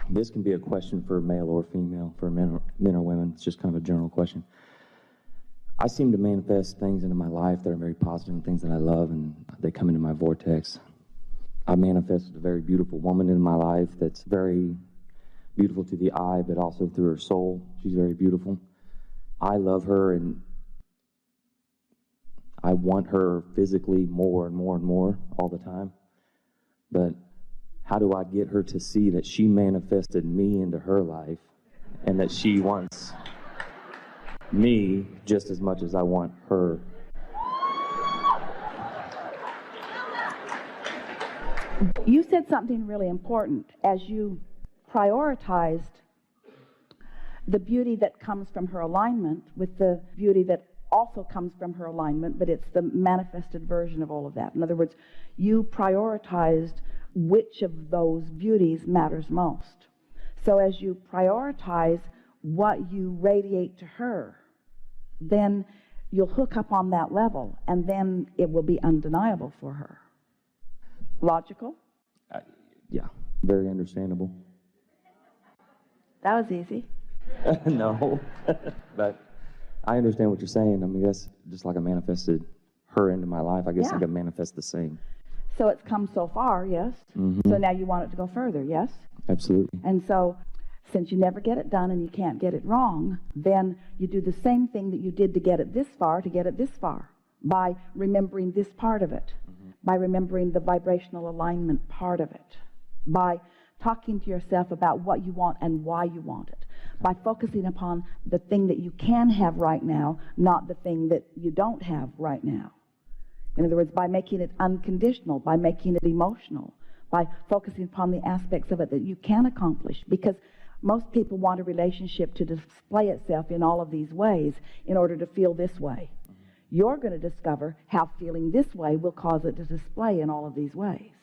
This can be a question for male or female, for men or women. It's just kind of a general question. I seem to manifest things into my life that are very positive, things that I love, and they come into my vortex. I manifested a very beautiful woman in my life that's very beautiful to the eye, but also through her soul. She's very beautiful. I love her, and I want her physically more and more and more all the time. But how do I get her to see that she manifested me into her life and that she wants me just as much as I want her? You said something really important as you prioritized the beauty that comes from her alignment with the beauty that also comes from her alignment, but it's the manifested version of all of that. In other words, you prioritized which of those beauties matters most. So as you prioritize what you radiate to her, then you'll hook up on that level, and then it will be undeniable for her. Logical? Yeah, very understandable. That was easy. No, but I understand what you're saying. I mean, that's just like I manifested her into my life. I guess I could manifest the same. So it's come so far, yes? Mm-hmm. So now you want it to go further, yes? Absolutely. And so, since you never get it done and you can't get it wrong, then you do the same thing that you did to get it this far, by remembering this part of it, by remembering the vibrational alignment part of it, by talking to yourself about what you want and why you want it, by focusing upon the thing that you can have right now, not the thing that you don't have right now. In other words, by making it unconditional, by making it emotional, by focusing upon the aspects of it that you can accomplish. Because most people want a relationship to display itself in all of these ways in order to feel this way. You're going to discover how feeling this way will cause it to display in all of these ways.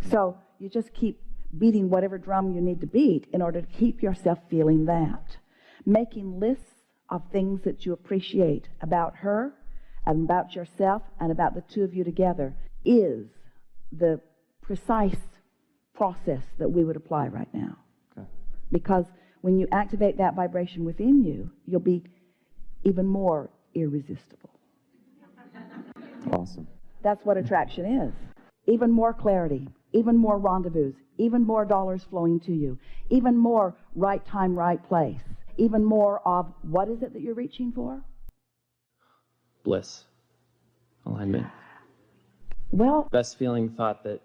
So you just keep beating whatever drum you need to beat in order to keep yourself feeling that. Making lists of things that you appreciate about her and about yourself and about the two of you together is the precise process that we would apply right now. Okay. Because when you activate that vibration within you, you'll be even more irresistible. Awesome. That's what attraction is. Even more clarity, even more rendezvous, even more dollars flowing to you, even more right time, right place, even more of what is it that you're reaching for? Bliss. Alignment. Well, best feeling thought that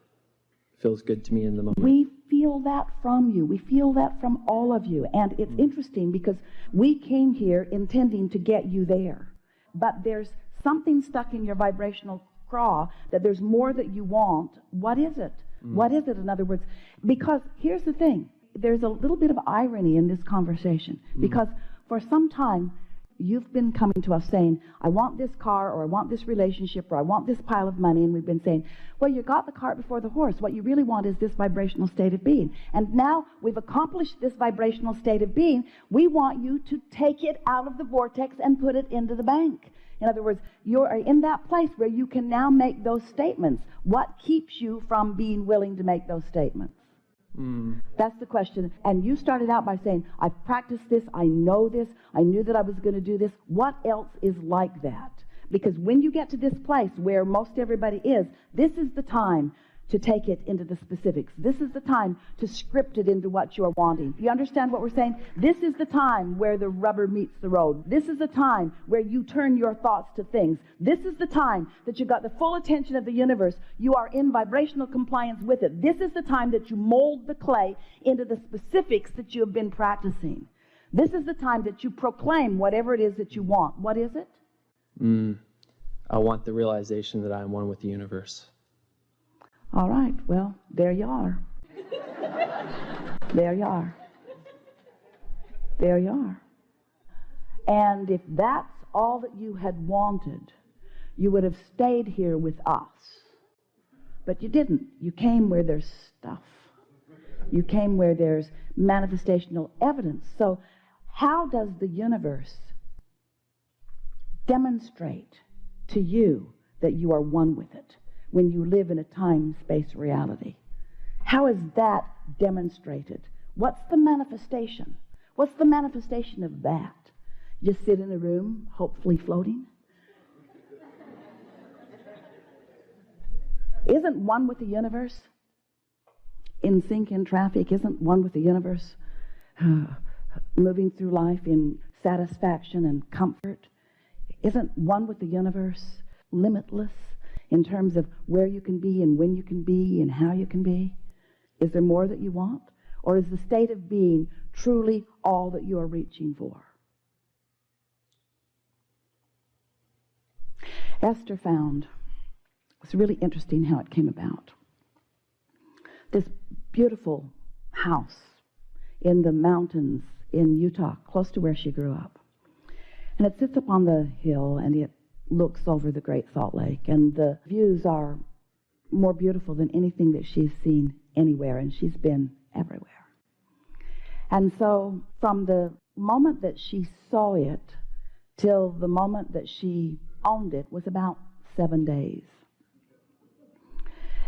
feels good to me in the moment. We feel that from you. We feel that from all of you. And it's interesting because we came here intending to get you there. But there's something stuck in your vibrational craw that there's more that you want. What is it? What is it, in other words? Because here's the thing. There's a little bit of irony in this conversation. Because for some time, you've been coming to us saying, I want this car, or I want this relationship, or I want this pile of money. And we've been saying, well, you got the cart before the horse. What you really want is this vibrational state of being. And now we've accomplished this vibrational state of being. We want you to take it out of the vortex and put it into the bank. In other words, you are in that place where you can now make those statements. What keeps you from being willing to make those statements? That's the question. And you started out by saying, I've practiced this, I know this, I knew that I was going to do this. What else is like that? Because when you get to this place where most everybody is, this is the time to take it into the specifics. This is the time to script it into what you're wanting. You understand what we're saying? This is the time where the rubber meets the road. This is the time where you turn your thoughts to things. This is the time that you got the full attention of the universe. You are in vibrational compliance with it. This is the time that you mold the clay into the specifics that you have been practicing. This is the time that you proclaim whatever it is that you want. What is it? I want the realization that I am one with the universe. All right, well, there you are. There you are. There you are. And if that's all that you had wanted, you would have stayed here with us. But you didn't. You came where there's stuff. You came where there's manifestational evidence. So how does the universe demonstrate to you that you are one with it when you live in a time-space reality? How is that demonstrated? What's the manifestation? What's the manifestation of that? Just sit in a room, hopefully floating? Isn't one with the universe? In sync, in traffic, isn't one with the universe? Moving through life in satisfaction and comfort? Isn't one with the universe limitless in terms of where you can be and when you can be and how you can be? Is there more that you want? Or is the state of being truly all that you are reaching for? Esther found, it's really interesting how it came about, this beautiful house in the mountains in Utah, close to where she grew up. And it sits up on the hill, and it looks over the Great Salt Lake, and the views are more beautiful than anything that she's seen anywhere, and she's been everywhere. And so from the moment that she saw it till the moment that she owned it was about 7 days.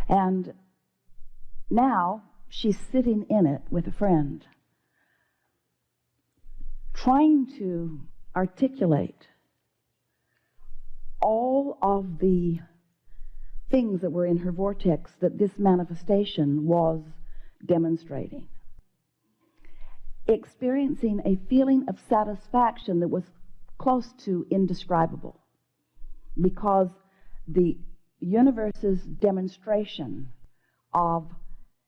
And now she's sitting in it with a friend, trying to articulate all of the things that were in her vortex that this manifestation was demonstrating. Experiencing a feeling of satisfaction that was close to indescribable, because the universe's demonstration of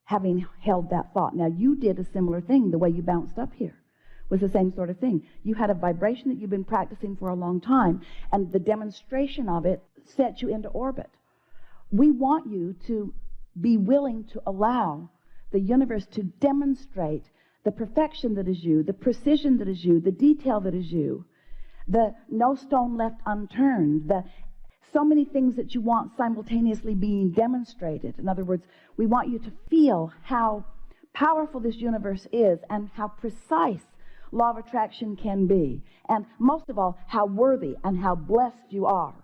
having held that thought. Now, you did a similar thing. The way you bounced up here was the same sort of thing. You had a vibration that you've been practicing for a long time, and the demonstration of it set you into orbit. We want you to be willing to allow the universe to demonstrate the perfection that is you, the precision that is you, the detail that is you, the no stone left unturned, the so many things that you want simultaneously being demonstrated. In other words, we want you to feel how powerful this universe is and how precise law of attraction can be. And most of all, how worthy and how blessed you are.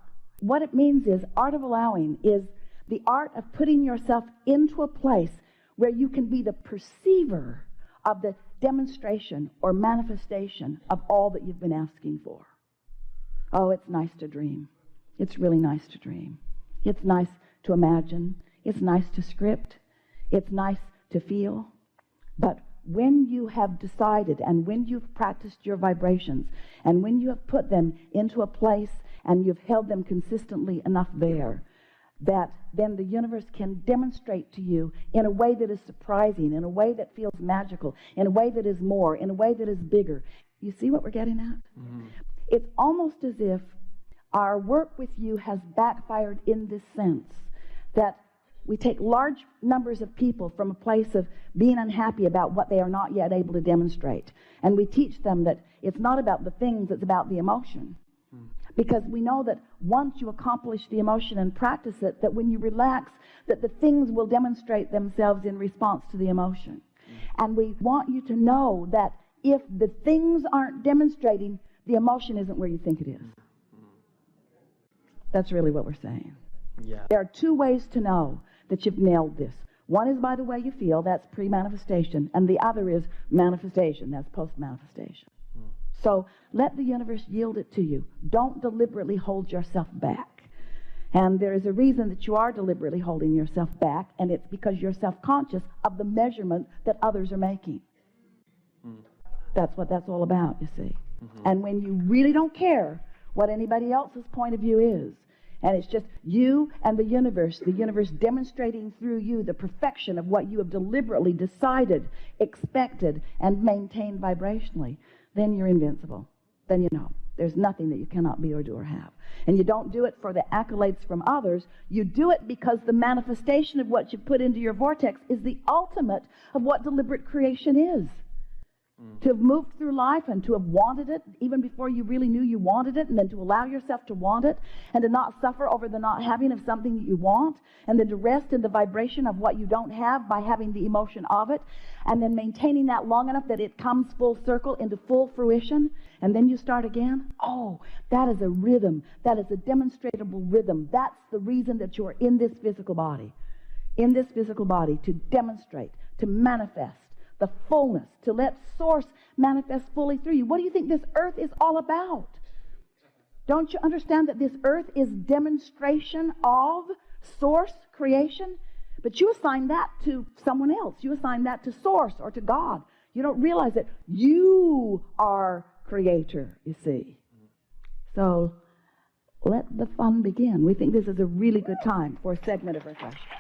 What it means is, art of allowing is the art of putting yourself into a place where you can be the perceiver of the demonstration or manifestation of all that you've been asking for. Oh, it's nice to dream. It's really nice to dream. It's nice to imagine. It's nice to script. It's nice to feel. But when you have decided and when you've practiced your vibrations and when you have put them into a place and you've held them consistently enough there, that then the universe can demonstrate to you in a way that is surprising, in a way that feels magical, in a way that is more, in a way that is bigger. You see what we're getting at? Mm-hmm. It's almost as if our work with you has backfired in this sense that we take large numbers of people from a place of being unhappy about what they are not yet able to demonstrate. And we teach them that it's not about the things, it's about the emotion. Because we know that once you accomplish the emotion and practice it, that when you relax, that the things will demonstrate themselves in response to the emotion. And we want you to know that if the things aren't demonstrating, the emotion isn't where you think it is. That's really what we're saying. Yeah. There are two ways to know that you've nailed this. One is by the way you feel, that's pre-manifestation, and the other is manifestation, that's post-manifestation. So let the universe yield it to you. Don't deliberately hold yourself back. And there is a reason that you are deliberately holding yourself back, and it's because you're self-conscious of the measurement that others are making. That's what that's all about, you see. And when you really don't care what anybody else's point of view is, and it's just you and the universe demonstrating through you the perfection of what you have deliberately decided, expected, and maintained vibrationally, then you're invincible. Then you know there's nothing that you cannot be or do or have. And you don't do it for the accolades from others. You do it because the manifestation of what you put into your vortex is the ultimate of what deliberate creation is. To have moved through life and to have wanted it even before you really knew you wanted it, and then to allow yourself to want it and to not suffer over the not having of something that you want, and then to rest in the vibration of what you don't have by having the emotion of it, and then maintaining that long enough that it comes full circle into full fruition, and then you start again. Oh, that is a rhythm. That is a demonstratable rhythm. That's the reason that you're in this physical body. In this physical body, to demonstrate, to manifest the fullness, to let Source manifest fully through you. What do you think this earth is all about? Don't you understand that this earth is demonstration of Source creation? But you assign that to someone else. You assign that to Source or to God. You don't realize that you are creator, you see. So let the fun begin. We think this is a really good time for a segment of refreshment.